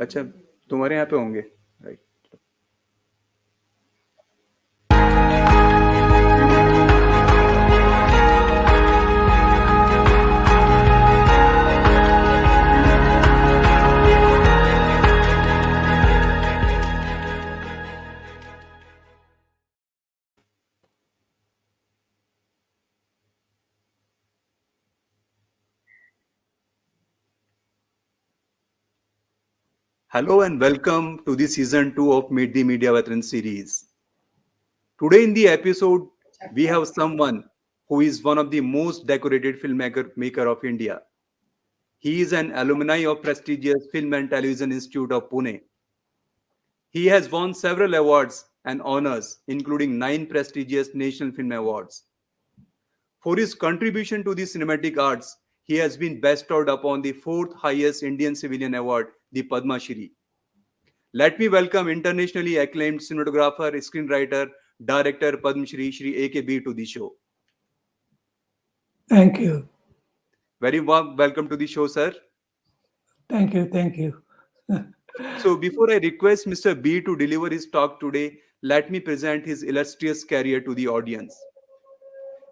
अच्छा, तुम्हारे यहाँ पे होंगे, right? Hello and welcome to the season 2 of Meet the Media Veteran series. Today in the episode, we have someone who is one of the most decorated filmmaker of India. He is an alumni of prestigious Film and Television Institute of Pune. He has won several awards and honors, including 9 prestigious National Film Awards. For his contribution to the cinematic arts, he has been bestowed upon the 4th highest Indian civilian award, the Padma Shri. Let me welcome internationally acclaimed cinematographer, screenwriter, director Padma Shri, Shri AKB to the show. Thank you. Very warm welcome to the show, sir. Thank you. Thank you. So before I request Mr. B to deliver his talk today, let me present his illustrious career to the audience.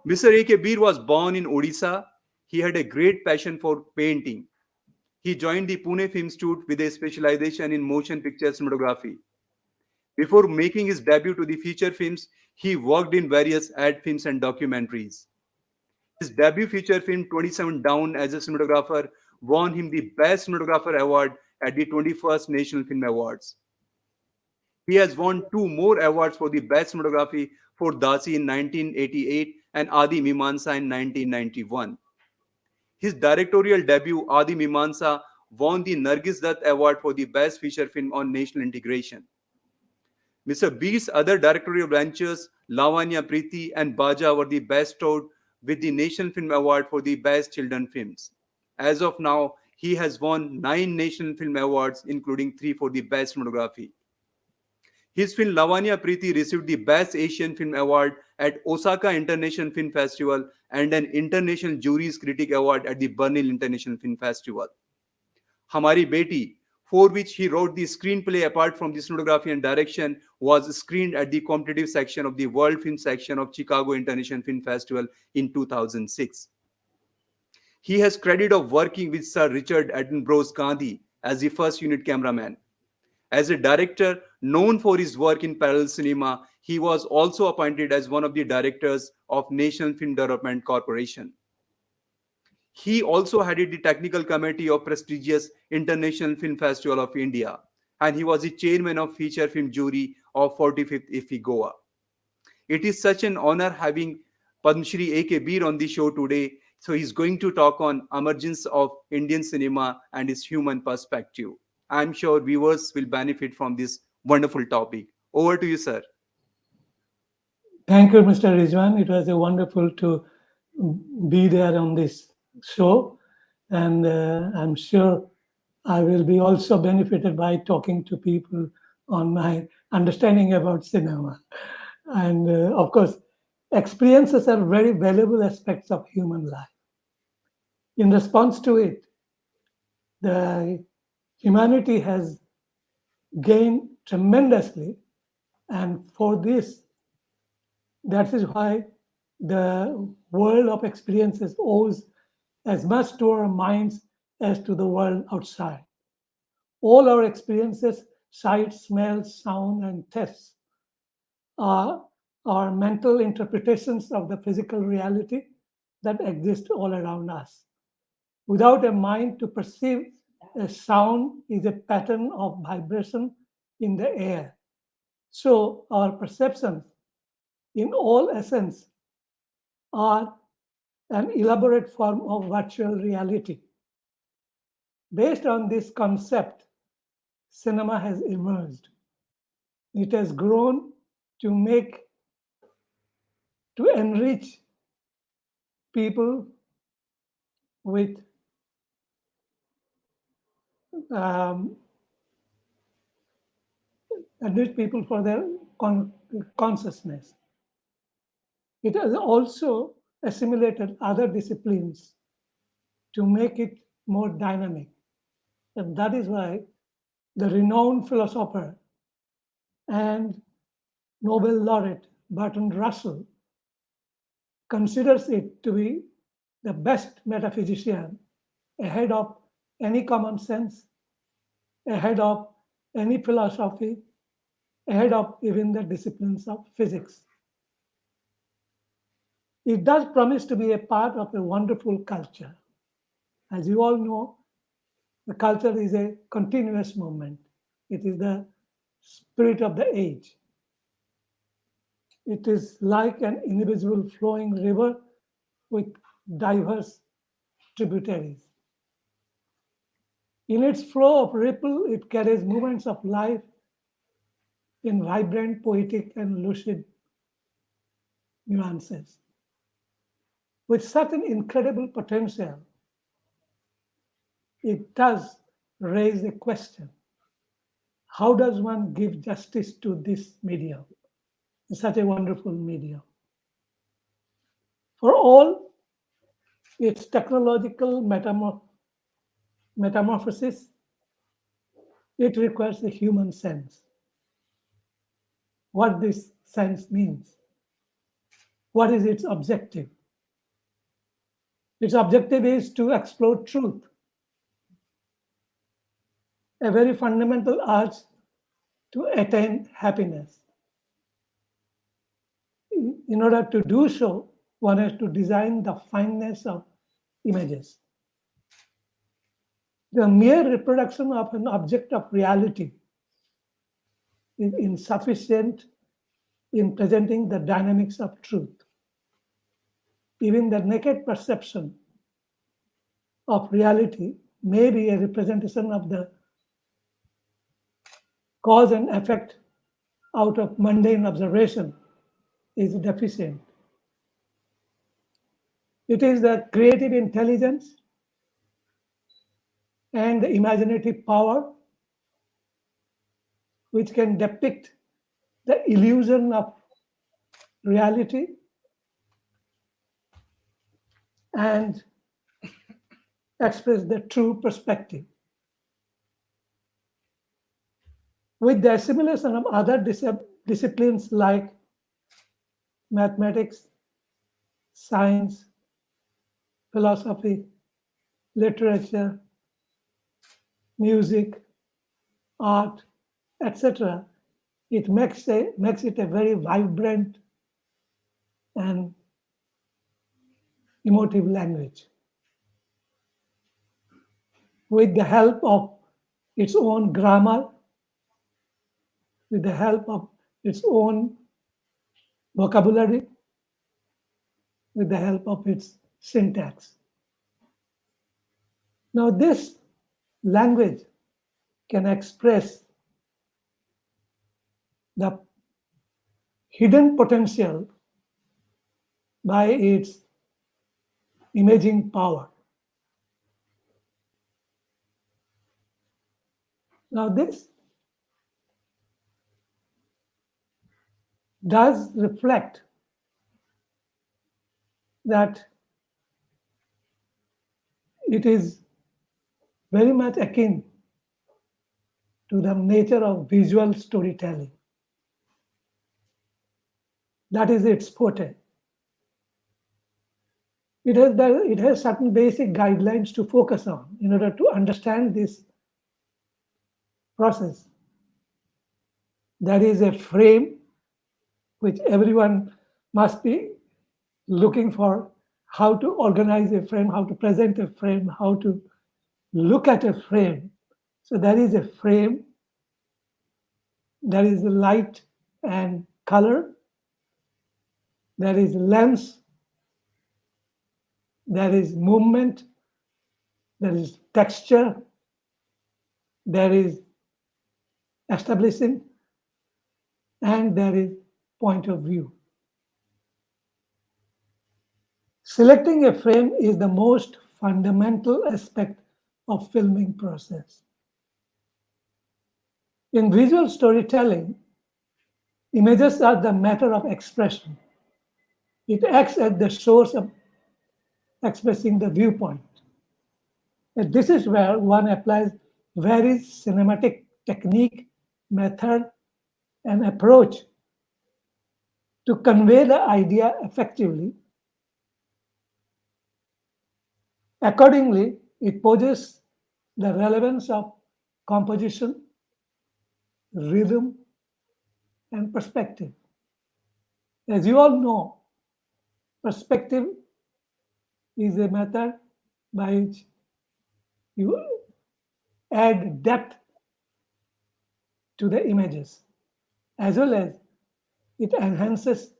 Mr. A.K. Beer was born in Odisha. He had a great passion for painting. He joined the Pune Film Institute with a specialization in motion picture cinematography. Before making his debut to the feature films, he worked in various ad films and documentaries. His debut feature film 27 Down as a cinematographer won him the Best Cinematographer Award at the 21st National Film Awards. He has won 2 more awards for the Best Cinematography for Dasi in 1988 and Adi Mimansa in 1991. His directorial debut, Adi Mimansa, won the Nargis Dutt Award for the Best Feature Film on National Integration. Mr. B's other directorial ventures, Lavanya Preeti and Baja, were the bestowed with the National Film Award for the Best Children Films. As of now, he has won 9 National Film Awards, including 3 for the Best Cinematography. His film Lavanya Preeti received the Best Asian Film Award at Osaka International Film Festival and an International Jury's Critic Award at the Berlin International Film Festival. Hamari Beti, for which he wrote the screenplay apart from the cinematography and direction, was screened at the competitive section of the World Film section of Chicago International Film Festival in 2006. He has credit of working with Sir Richard Attenborough's Gandhi as the first unit cameraman. As a director known for his work in parallel cinema, he was also appointed as one of the directors of National Film Development Corporation. He also headed the technical committee of prestigious International Film Festival of India, and he was the chairman of feature film jury of 45th IFFI Goa. It is such an honor having Padma Shri A.K. Beer on the show today. So he's going to talk on emergence of Indian cinema and its human perspective. I'm sure viewers will benefit from this wonderful topic. Over to you, sir. Thank you, Mr. Rizwan. It was a wonderful to be there on this show. And I'm sure I will be also benefited by talking to people on my understanding about cinema. And of course, experiences are very valuable aspects of human life. In response to it, the humanity has gained tremendously. And for this, that is why the world of experiences owes as much to our minds as to the world outside. All our experiences, sight, smell, sound, and tastes, are mental interpretations of the physical reality that exists all around us. Without a mind to perceive, a sound is a pattern of vibration in the air. So our perceptions, in all essence, are an elaborate form of virtual reality. Based on this concept, cinema has emerged. It has grown to enrich people with enrich people for their consciousness. It has also assimilated other disciplines to make it more dynamic. And that is why the renowned philosopher and Nobel laureate Bertrand Russell considers it to be the best metaphysician ahead of any common sense, ahead of any philosophy, ahead of even the disciplines of physics. It does promise to be a part of a wonderful culture. As you all know, the culture is a continuous movement. It is the spirit of the age. It is like an invisible flowing river with diverse tributaries. In its flow of ripple, it carries movements of life in vibrant, poetic, and lucid nuances. With such an incredible potential, it does raise a question. How does one give justice to this medium, such a wonderful medium? For all its technological metamorphosis, it requires a human sense. What this sense means. What is its objective? Its objective is to explore truth, a very fundamental urge to attain happiness. In order to do so, one has to design the fineness of images. The mere reproduction of an object of reality is insufficient in presenting the dynamics of truth. Even the naked perception of reality may be a representation of the cause and effect out of mundane observation is deficient. It is the creative intelligence and the imaginative power which can depict the illusion of reality and express the true perspective. With the assimilation of other disciplines like mathematics, science, philosophy, literature, music, art, etc., it makes it a very vibrant and emotive language. With the help of its own grammar, with the help of its own vocabulary, with the help of its syntax. Now, this language can express the hidden potential by its imaging power. Now, this does reflect that it is very much akin to the nature of visual storytelling. That is its forte. It has certain basic guidelines to focus on in order to understand this process. There is a frame which everyone must be looking for, how to organize a frame, how to present a frame, how to look at a frame. So there is a frame, there is light and color, there is lens, there is movement, there is texture, there is establishing, and there is point of view. Selecting a frame is the most fundamental aspect of filming process. In visual storytelling, images are the matter of expression. It acts as the source of expressing the viewpoint. And this is where one applies very cinematic technique, method, and approach to convey the idea effectively. Accordingly, it poses the relevance of composition, rhythm, and perspective. As you all know, perspective is a method by which you add depth to the images, as well as it enhances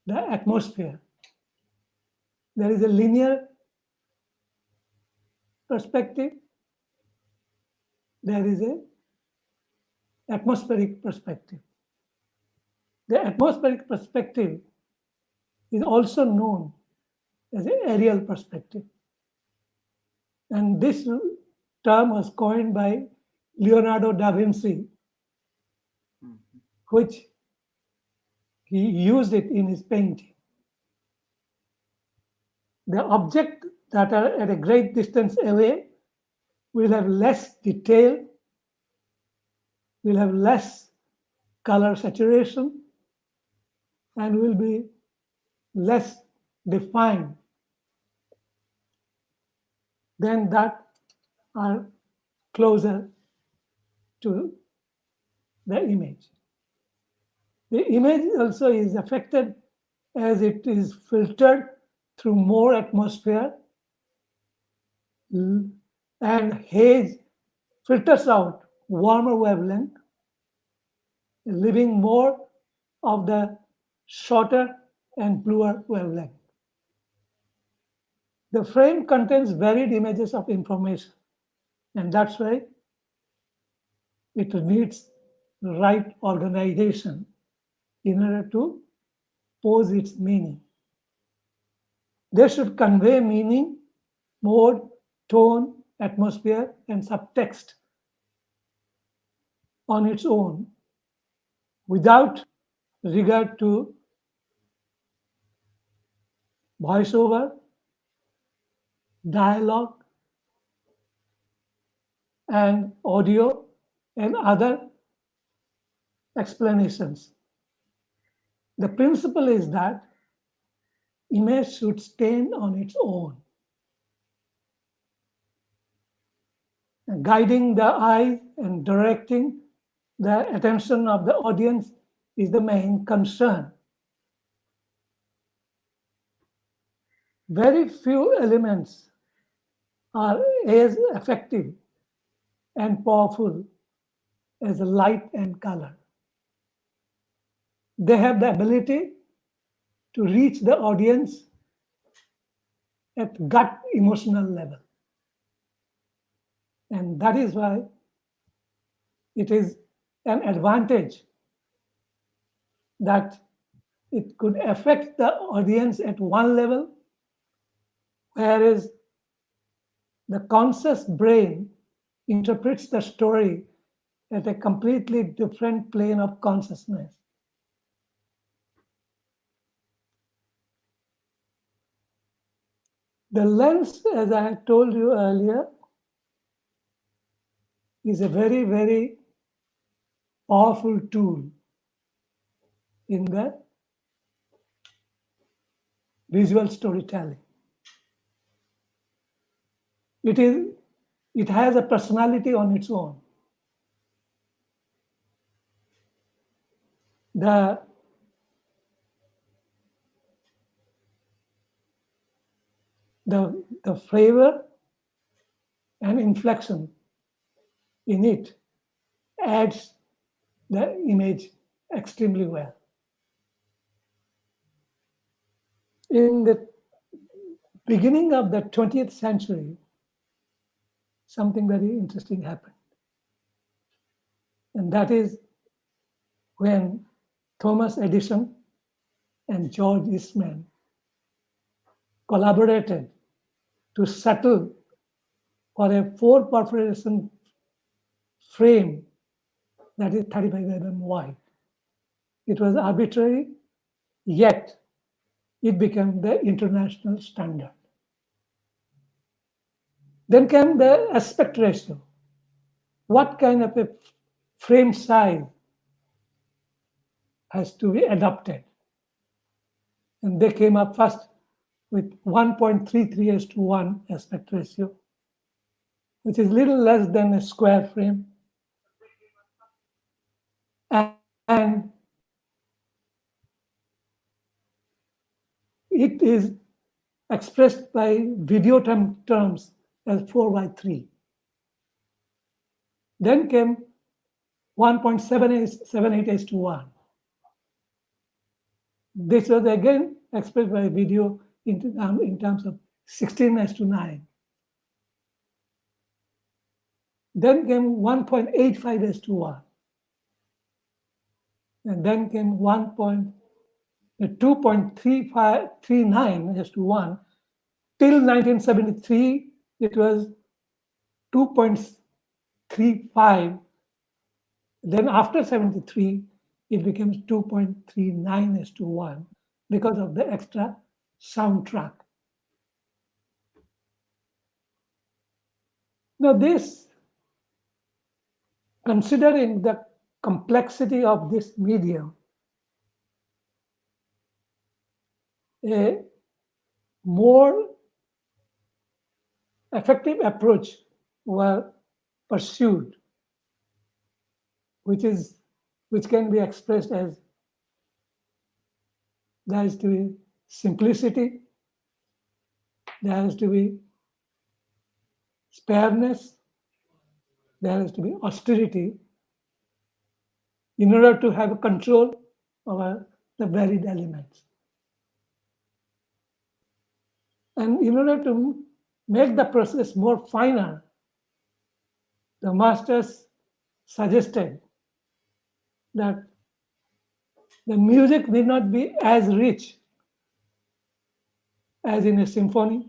the atmosphere. There is a linear perspective, there is a atmospheric perspective. The atmospheric perspective is also known as an aerial perspective. And this term was coined by Leonardo da Vinci, which he used it in his painting. The objects that are at a great distance away will have less detail, will have less color saturation, and will be less defined than that are closer to the image. The image also is affected as it is filtered through more atmosphere, and haze filters out warmer wavelength, leaving more of the shorter and bluer wavelength. The frame contains varied images of information, and that's why it needs the right organization in order to pose its meaning. They should convey meaning, mode, tone, atmosphere, and subtext on its own without regard to voiceover, dialogue, and audio and other explanations. The principle is that image should stand on its own. Guiding the eye and directing the attention of the audience is the main concern. Very few elements are as effective and powerful as light and color. They have the ability to reach the audience at gut emotional level. And that is why it is an advantage that it could affect the audience at one level, whereas the conscious brain interprets the story at a completely different plane of consciousness. The lens, as I had told you earlier, is a very, very powerful tool in the visual storytelling. It has a personality on its own. The flavor and inflection in it adds the image extremely well. In the beginning of the 20th century, something very interesting happened. And that is when Thomas Edison and George Eastman collaborated to settle for a 4 perforation frame that is 35 mm wide. It was arbitrary, yet it became the international standard. Then came the aspect ratio. what kind of a frame size has to be adopted. And they came up first with 1.33 as to 1 aspect ratio, which is little less than a square frame. And it is expressed by video terms as 4 by 3. Then came 1.78 as to 1. This was again expressed by video in terms of 16 as to 9. Then came 1.85 as to 1. And then came 2.39 as to 1. Till 1973, it was 2.35. Then after 73, it becomes 2.39 as to 1 because of the extra soundtrack. Now this, considering the complexity of this medium, a more effective approach were pursued, which can be expressed as there has to be simplicity, there has to be spareness, there has to be austerity in order to have control over the varied elements. And in order to make the process more finer, the masters suggested that the music need not be as rich as in a symphony.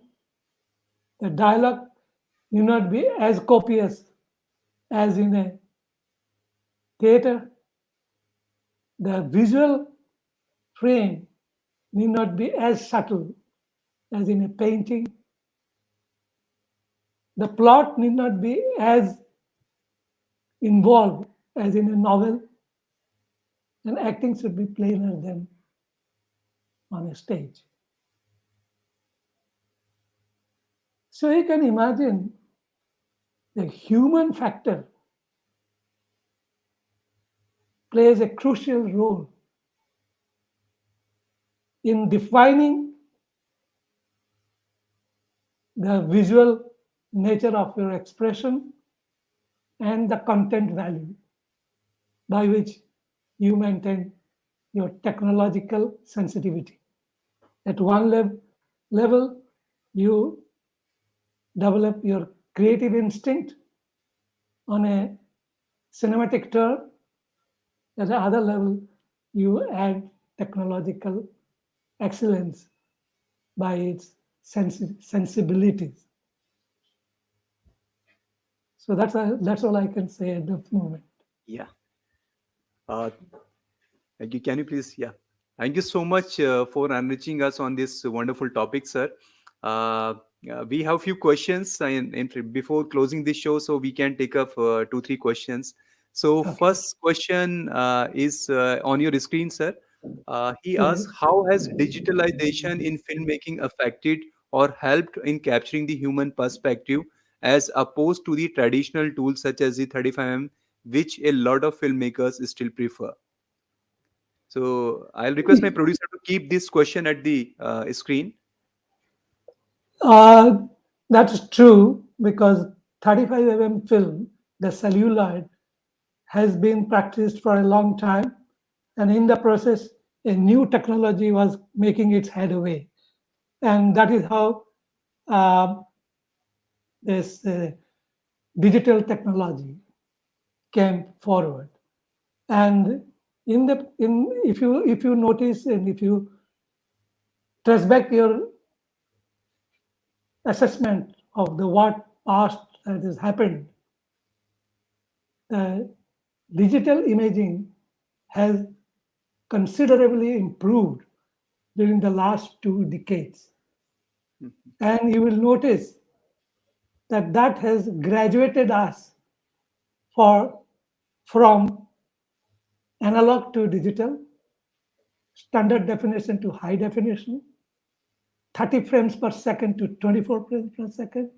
The dialogue need not be as copious as in a theater. The visual frame need not be as subtle as in a painting. The plot need not be as involved as in a novel, and acting should be plainer than on a stage. So you can imagine the human factor plays a crucial role in defining the visual nature of your expression and the content value by which you maintain your technological sensitivity. At one level, you develop your creative instinct on a cinematic term. At the other level, you add technological excellence by its sensibilities. So that's all I can say at the moment. Yeah. Uh, Thank you. Can you please? Yeah. Thank you so much for enriching us on this wonderful topic, sir. We have few questions before closing this show, so we can take up 2-3 questions. So Okay. first question is on your screen, sir. He Yes. asks, how has digitalization in filmmaking affected or helped in capturing the human perspective as opposed to the traditional tools such as the 35mm, which a lot of filmmakers still prefer? So I'll request my producer to keep this question at the screen. Uh, that's true because 35 mm film, the celluloid, has been practiced for a long time, and in the process, a new technology was making its headway, and that is how uh, this digital technology came forward. And if you notice and if you trace back your assessment of the what past that has happened, digital imaging has considerably improved during the last 2 decades. And you will notice that has graduated us for from analog to digital, standard definition to high definition, 30 frames per second to 24 frames per second,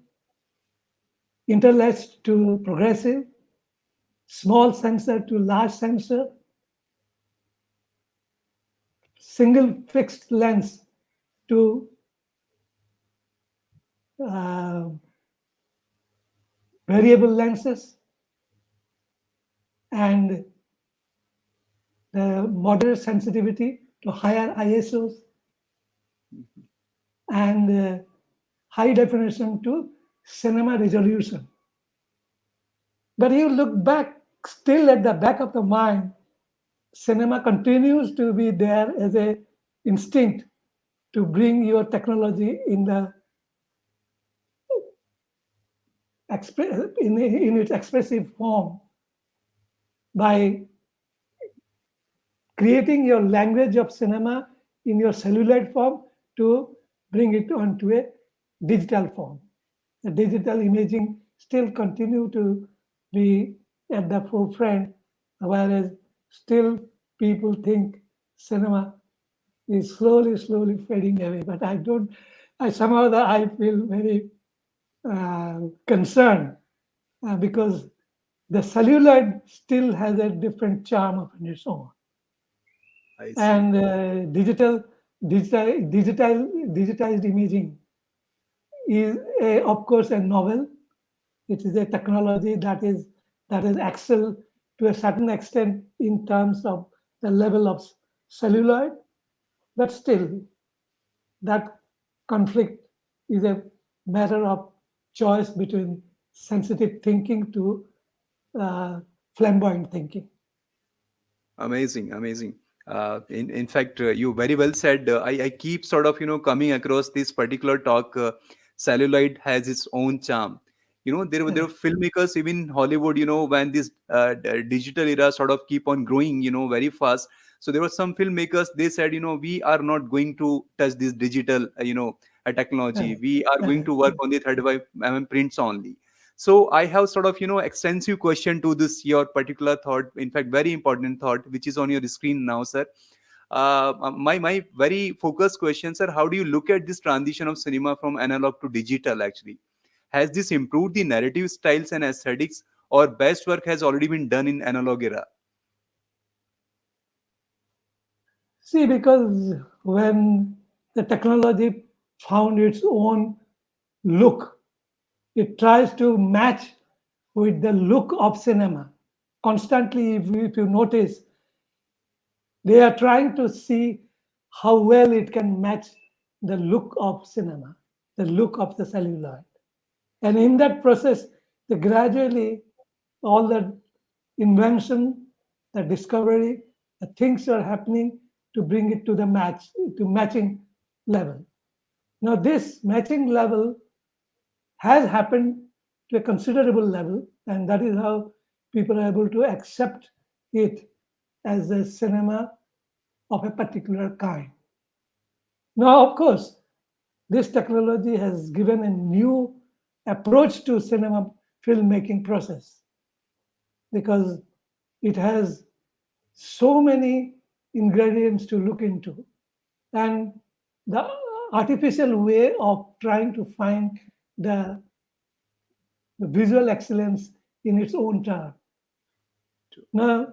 interlaced to progressive, small sensor to large sensor, single fixed lens to uh, variable lenses, and the moderate sensitivity to higher ISOs, and high definition to cinema resolution. But you look back, still at the back of the mind, cinema continues to be there as a instinct to bring your technology in the in its expressive form by creating your language of cinema in your celluloid form to bring it onto a digital form. The digital imaging still continue to be at the forefront, whereas still people think cinema is slowly fading away. But I don't. I somehow that I feel very concerned because the celluloid still has a different charm of its own, I see. and digitized imaging is of course a novel. It is a technology that is excel to a certain extent in terms of the level of celluloid, but still that conflict is a matter of choice between sensitive thinking to flamboyant thinking. Amazing, amazing. In fact, you very well said. I keep sort of coming across this particular talk. Celluloid has its own charm. There were Correct. filmmakers even in Hollywood. When this digital era sort of keep on growing, very fast. So there were some filmmakers. They said, we are not going to touch this digital, technology. Correct. We are going to Correct. work on the 35 prints only. So I have sort of extensive question to this your particular thought. In fact, very important thought, which is on your screen now, sir. My very focused question, sir. How do you look at this transition of cinema from analog to digital? Actually, has this improved the narrative styles and aesthetics, or best work has already been done in analog era? See, because when the technology found its own look, it tries to match with the look of cinema. Constantly, if you notice, they are trying to see how well it can match the look of cinema, the look of the celluloid. And in that process, the gradually all the invention, the discovery, the things are happening to bring it to the matching level. Now, this matching level has happened to a considerable level, and that is how people are able to accept it as a cinema of a particular kind. Now, of course, this technology has given a new approach to cinema filmmaking process because it has so many ingredients to look into, and the artificial way of trying to find the, the visual excellence in its own term. Now,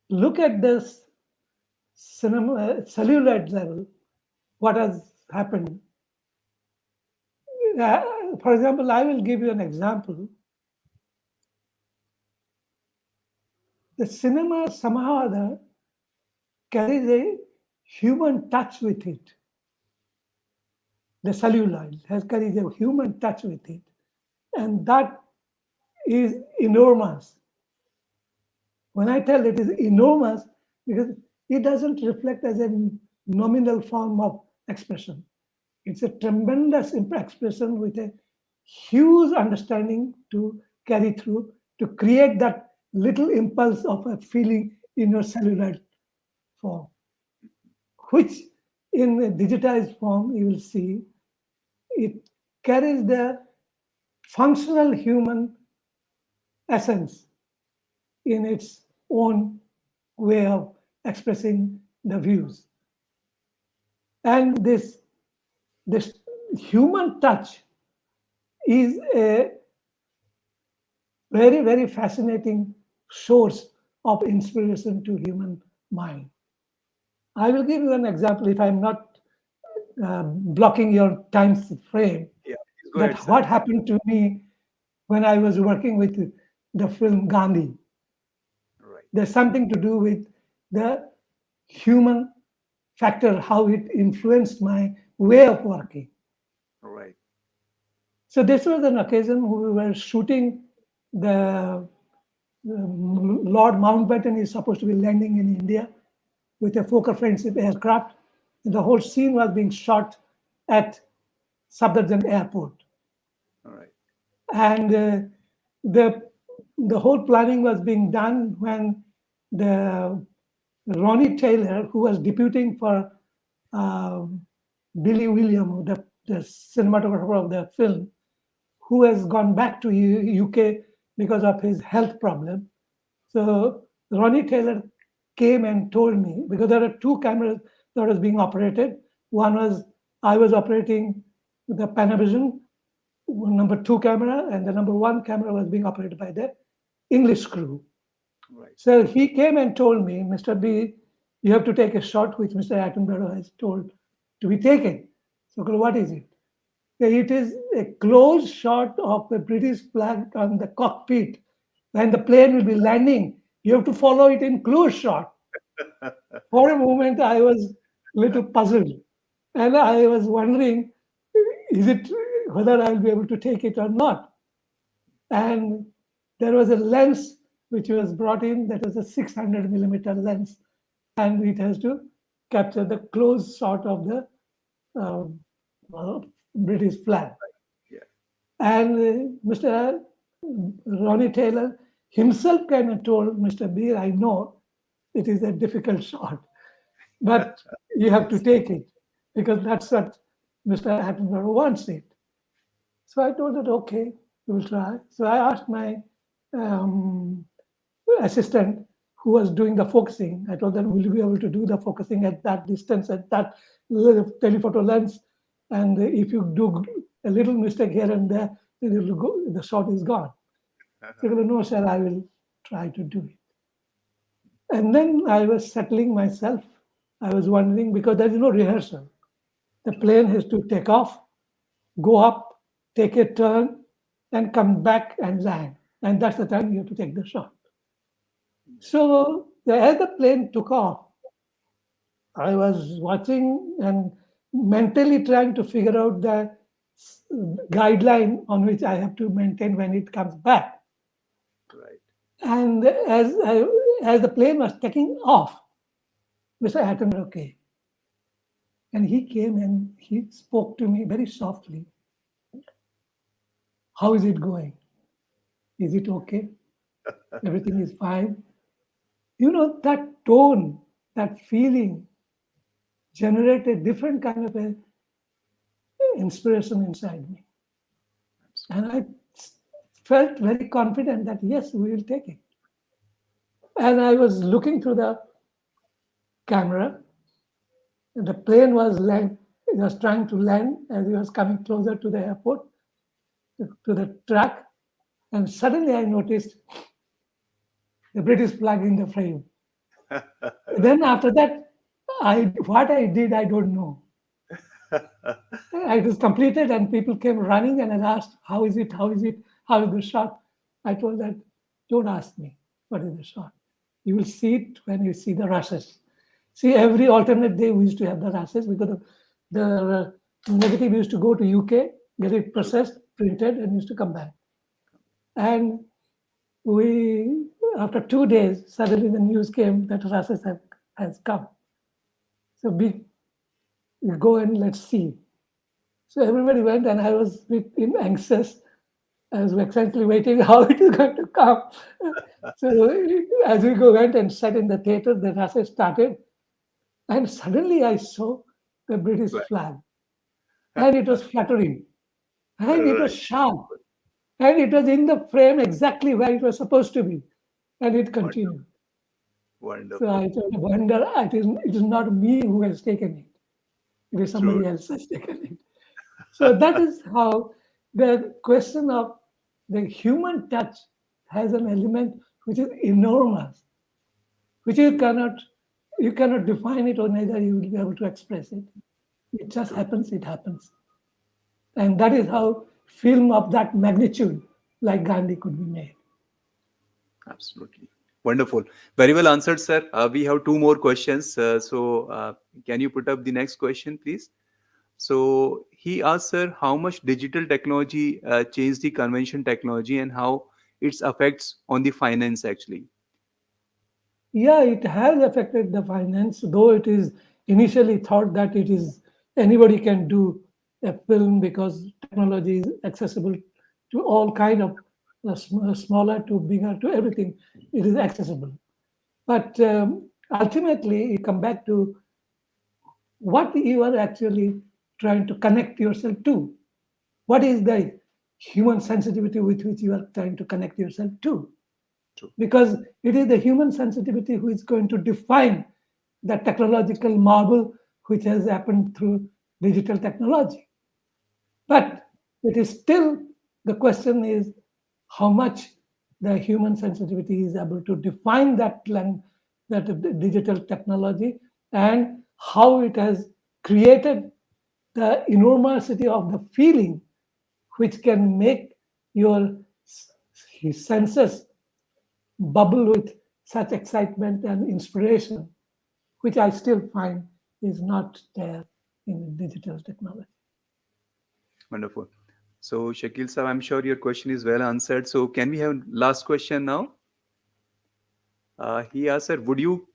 look at this cinema celluloid level. What has happened? Uh, for example, I will give you an example. The cinema somehow or other carries a human touch with it. The celluloid has carries a human touch with it, and that is enormous. When I tell it is enormous, because it doesn't reflect as a nominal form of expression. It's a tremendous expression with a huge understanding to carry through to create that little impulse of a feeling in your cellular form, which in a digitized form you will see it carries the functional human essence in its own way of expressing the views. And this human touch is a very, very fascinating source of inspiration to human mind. I will give you an example if I'm not blocking your time frame. Yeah, please go ahead, That sir. what happened to me when I was working with the film Gandhi. Right, There's something to do with the human factor, how it influenced my way of working. right, So this was an occasion we were shooting the Lord Mountbatten is supposed to be landing in India with a Fokker Friendship aircraft. And the whole scene was being shot at Safdarjung Airport. right, And the the whole planning was being done when the Ronnie Taylor, who was deputing for um Billy William, the cinematographer of the film, who has gone back to UK because of his health problem. So Ronnie Taylor came and told me, because there are two cameras that was being operated. One was I was operating the Panavision number two camera, and the number one camera was being operated by the English crew. right. So he came and told me, Mr. B, you have to take a shot which Mr. Attenborough has told to be taken. So what is it? It is a close shot of the British flag on the cockpit. When the plane will be landing, you have to follow it in close shot. For a moment, I was a little puzzled. And I was wondering, is it whether I'll be able to take it or not? And there was a lens which was brought in that was a 600 millimeter lens, and it has to capture the close shot of the uh, British flag. Yeah, And Mr. Ronnie Taylor himself came and told Mr. Beer, I know it is a difficult shot, but you have to yes, take it because that's what Mr. Attenborough wants it. So I told that, okay, we will try. So I asked my um, assistant who was doing the focusing, I told them, will you be able to do the focusing at that distance, at that telephoto lens? And if you do a little mistake here and there, then it will go, the shot is gone. So I go, no, sir, I will try to do it. And then I was settling myself. I was wondering because there is no rehearsal. The plane has to take off, go up, take a turn, and come back and land. And that's the time you have to take the shot. So as the plane took off, I was watching and mentally trying to figure out the guideline on which I have to maintain when it comes back. right, And as the plane was taking off, Mr. Attenborough came. And he came and he spoke to me very softly. How is it going? Is it okay? Everything is fine. You know, that tone, that feeling generated different kind of a inspiration inside me. And I felt very confident that yes, we will take it. And I was looking through the camera. And the plane was land, it was trying to land as it was coming closer to the airport, to the track. And suddenly I noticed the British flag in the frame. right. Then after that, what I did, I don't know. It was completed and people came running and I asked, how is it? How is it? How is the shot? I told that, don't ask me what is the shot. You will see it when you see the rushes. See, every alternate day we used to have the rushes because the negative used to go to UK, get it processed, printed, and used to come back. And we, after 2 days, suddenly the news came that rushes has come. So we go and let's see. So everybody went, and I was a bit anxious. I was excitedly waiting how it is going to come. So as we went and sat in the theater, the rushes started, and suddenly I saw the British Right, flag, and it was fluttering, and it was right. sharp, and it was in the frame exactly where it was supposed to be, and it Wonderful. continued. So Wonderful. I wonder, it is not me who has taken it, it is True. somebody else has taken it. So that is how the question of the human touch has an element which is enormous, which True. you cannot define it, or neither you will be able to express it. It just True. happens, it happens. And that is how film of that magnitude, like Gandhi, could be made. Absolutely. Wonderful. Very well answered, sir. We have two more questions. Can you put up the next question, please? So he asked, sir, how much digital technology changed the convention technology and how its effects on the finance actually. Yeah, it has affected the finance, though it is initially thought that it is anybody can do a film because technology is accessible to all kind of smaller to bigger to everything. It is accessible, but ultimately you come back to what you are actually trying to connect yourself to. What is the human sensitivity with which you are trying to connect yourself to? True. Because it is the human sensitivity who is going to define the technological marvel which has happened through digital technology. But it is still, the question is how much the human sensitivity is able to define that digital technology, and how it has created the enormosity of the feeling which can make your senses bubble with such excitement and inspiration, which I still find is not there in digital technology. Wonderful. So Shakil sir, I'm sure your question is well answered. So can we have last question now? He asked, sir, would you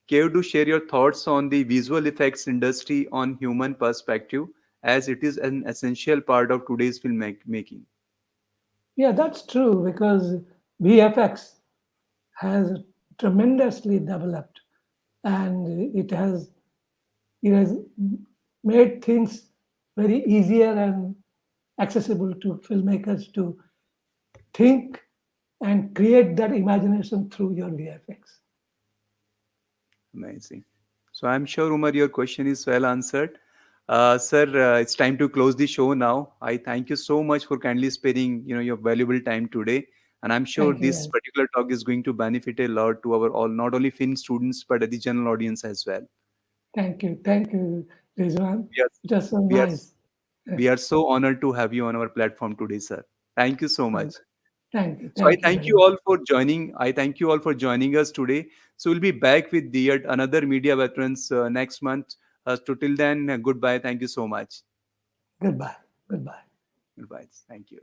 care to share your thoughts on the visual effects industry on human perspective, as it is an essential part of today's filmmaking? Yeah, that's true because VFX has tremendously developed, and it has made things very easier and accessible to filmmakers to think and create that imagination through your VFX. Amazing. So I'm sure, Umar, your question is well answered. Sir, it's time to close the show now. I thank you so much for kindly sparing, your valuable time today. And I'm sure Thank you. this particular talk is going to benefit a lot to our all, not only film students, but the general audience as well. Thank you. Thank you, Rizwan. We are, It was so we are, nice. we are so honored to have you on our platform today, sir. Thank you so Uh, much. Thank you. So I Thank you thank very you much. all for joining. I thank you all for joining us today. So we'll be back with the yet another media veterans next month. So till then, goodbye. Thank you so much. Goodbye. Goodbye. Goodbye. Thank you.